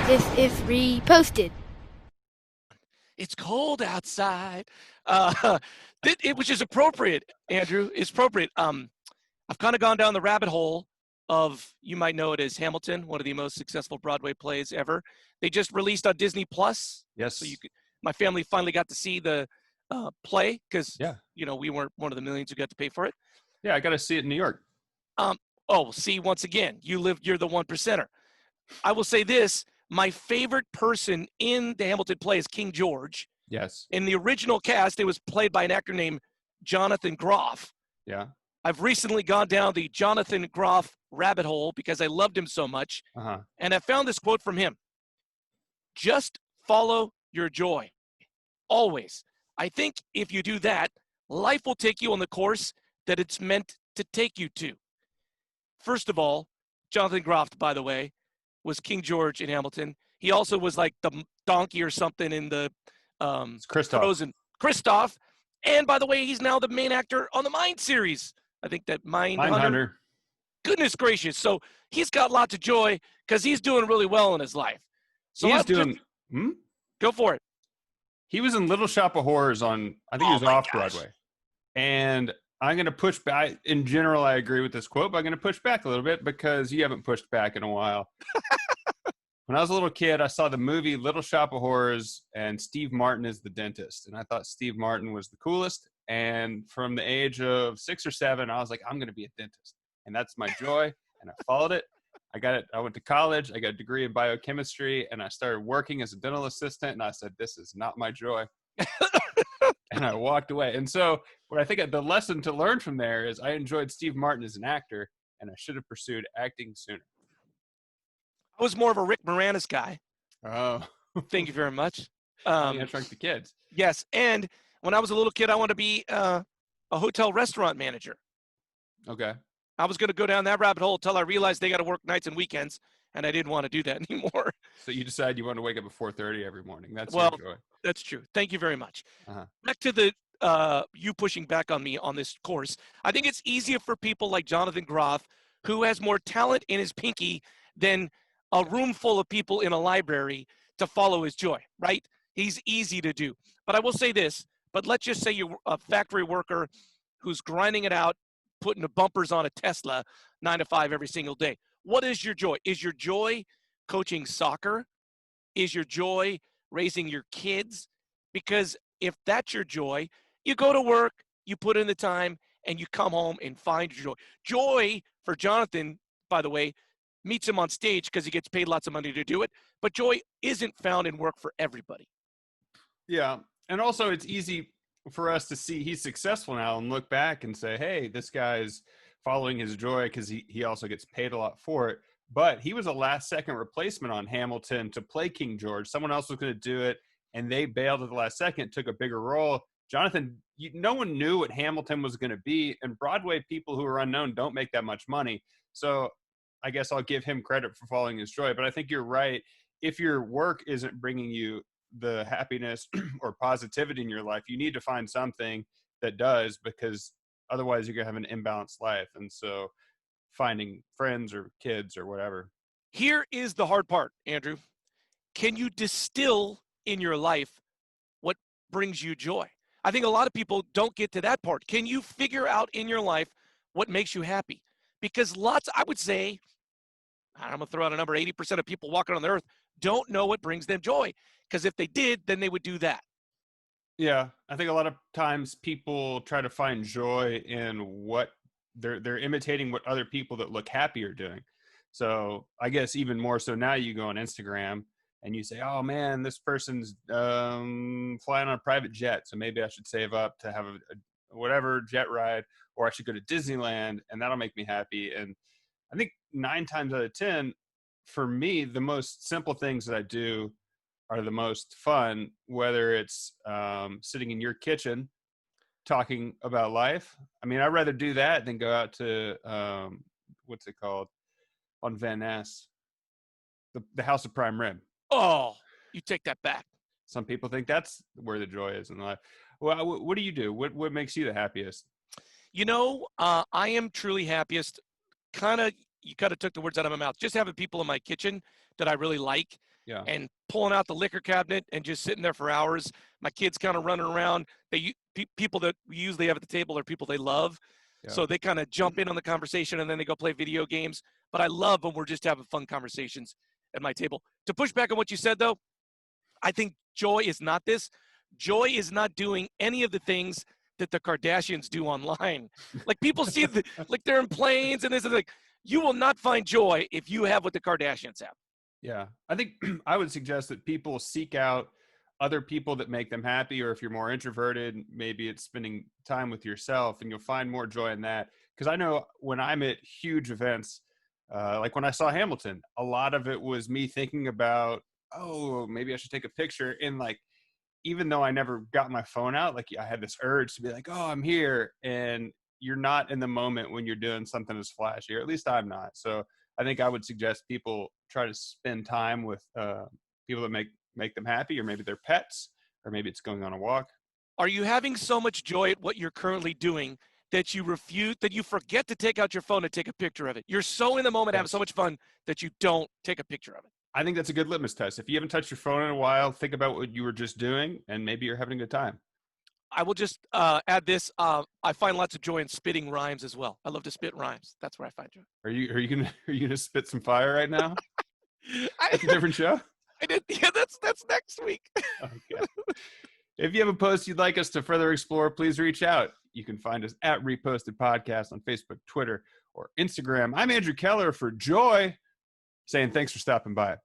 This is reposted. It's cold outside. Uh, which is appropriate, Andrew. It's appropriate. I've kind of gone down the rabbit hole of, you might know it as Hamilton, one of the most successful Broadway plays ever. They just released on Disney Plus. Yes. So my family finally got to see the play because, Yeah. We weren't one of the millions who got to pay for it. Yeah, I got to see it in New York. See, once again, you're the one percenter. I will say this. My favorite person in the Hamilton play is King George. Yes. In the original cast, it was played by an actor named Jonathan Groff. Yeah. I've recently gone down the Jonathan Groff rabbit hole because I loved him so much. Uh-huh. And I found this quote from him. Just follow your joy. Always. I think if you do that, life will take you on the course that it's meant to take you to. First of all, Jonathan Groff, by the way, was King George in Hamilton. He also was like the donkey or something in the Frozen. Kristoff. And by the way, he's now the main actor on the Mind series. I think that Mindhunter. Goodness gracious. So he's got lots of joy because he's doing really well in his life. So go for it. He was in Little Shop of Horrors on, I think he was off Broadway. And I'm going to push back. In general, I agree with this quote, but I'm going to push back a little bit because you haven't pushed back in a while. When I was a little kid, I saw the movie Little Shop of Horrors, and Steve Martin is the dentist. And I thought Steve Martin was the coolest. And from the age of 6 or 7, I was like, I'm going to be a dentist. And that's my joy. And I followed it. I got it. I went to college. I got a degree in biochemistry, and I started working as a dental assistant. And I said, this is not my joy. And I walked away. And so what I think the lesson to learn from there is I enjoyed Steve Martin as an actor, and I should have pursued acting sooner. I was more of a Rick Moranis guy. Oh. Thank you very much. I Shrunk the Kids. Yes. And when I was a little kid, I wanted to be a hotel restaurant manager. Okay. I was going to go down that rabbit hole until I realized they got to work nights and weekends, and I didn't want to do that anymore. So you decided you wanted to wake up at 4:30 every morning. That's your joy. That's true. Thank you very much. Uh-huh. Back to the you pushing back on me on this course. I think it's easier for people like Jonathan Groff, who has more talent in his pinky than a room full of people in a library, to follow his joy, right? He's easy to do. But I will say this, but let's just say you're a factory worker who's grinding it out, putting the bumpers on a Tesla 9 to 5 every single day. What is your joy? Is your joy coaching soccer? Is your joy raising your kids? Because if that's your joy, you go to work, you put in the time, and you come home and find your joy. Joy for Jonathan, by the way, meets him on stage because he gets paid lots of money to do it. But joy isn't found in work for everybody. Yeah. And also it's easy for us to see he's successful now and look back and say, hey, this guy's following his joy because he also gets paid a lot for it. But he was a last-second replacement on Hamilton to play King George. Someone else was going to do it, and they bailed at the last second, took a bigger role. Jonathan, no one knew what Hamilton was going to be, and Broadway people who are unknown don't make that much money. So I guess I'll give him credit for following his joy. But I think you're right. If your work isn't bringing you the happiness or positivity in your life, you need to find something that does, because otherwise you're going to have an imbalanced life. And so finding friends or kids or whatever. Here is the hard part, Andrew. Can you distill in your life what brings you joy? I think a lot of people don't get to that part. Can you figure out in your life what makes you happy? Because I would say, I'm going to throw out a number, 80% of people walking on the earth don't know what brings them joy. Because if they did, then they would do that. Yeah, I think a lot of times people try to find joy in what they're imitating what other people that look happy are doing. So I guess even more so now, you go on Instagram and you say, oh man, this person's flying on a private jet, so maybe I should save up to have a whatever jet ride, or I should go to Disneyland and that'll make me happy. And I think 9 times out of 10, for me, the most simple things that I do are the most fun, whether it's sitting in your kitchen talking about life. I mean, I'd rather do that than go out to, what's it called, on Van Ness, the House of Prime Rib. Oh, you take that back. Some people think that's where the joy is in life. Well, what do you do? What makes you the happiest? I am truly happiest. You kind of took the words out of my mouth. Just having people in my kitchen that I really like. Yeah. and pulling out the liquor cabinet and just sitting there for hours. My kids kind of running around. People that we usually have at the table are people they love. Yeah. So they kind of jump in on the conversation and then they go play video games. But I love when we're just having fun conversations at my table. To push back on what you said, though, I think joy is not this. Joy is not doing any of the things that the Kardashians do online. Like people see like they're in planes and this is like, you will not find joy if you have what the Kardashians have. Yeah. I think I would suggest that people seek out other people that make them happy, or if you're more introverted, maybe it's spending time with yourself, and you'll find more joy in that. Because I know when I'm at huge events, like when I saw Hamilton, a lot of it was me thinking about, oh, maybe I should take a picture. And like, even though I never got my phone out, like I had this urge to be like, oh, I'm here. And you're not in the moment when you're doing something as flashy, or at least I'm not. So I think I would suggest people try to spend time with people that make them happy, or maybe their pets, or maybe it's going on a walk. Are you having so much joy at what you're currently doing that you forget to take out your phone and take a picture of it? You're so in the moment, having so much fun that you don't take a picture of it. I think that's a good litmus test. If you haven't touched your phone in a while, think about what you were just doing, and maybe you're having a good time. I will just add this. I find lots of joy in spitting rhymes as well. I love to spit rhymes. That's where I find joy. Are you gonna spit some fire right now? That's a different show. I did. Yeah, that's next week. Okay. If you have a post you'd like us to further explore, please reach out. You can find us at Reposted Podcast on Facebook, Twitter, or Instagram. I'm Andrew Keller for Joy, saying thanks for stopping by.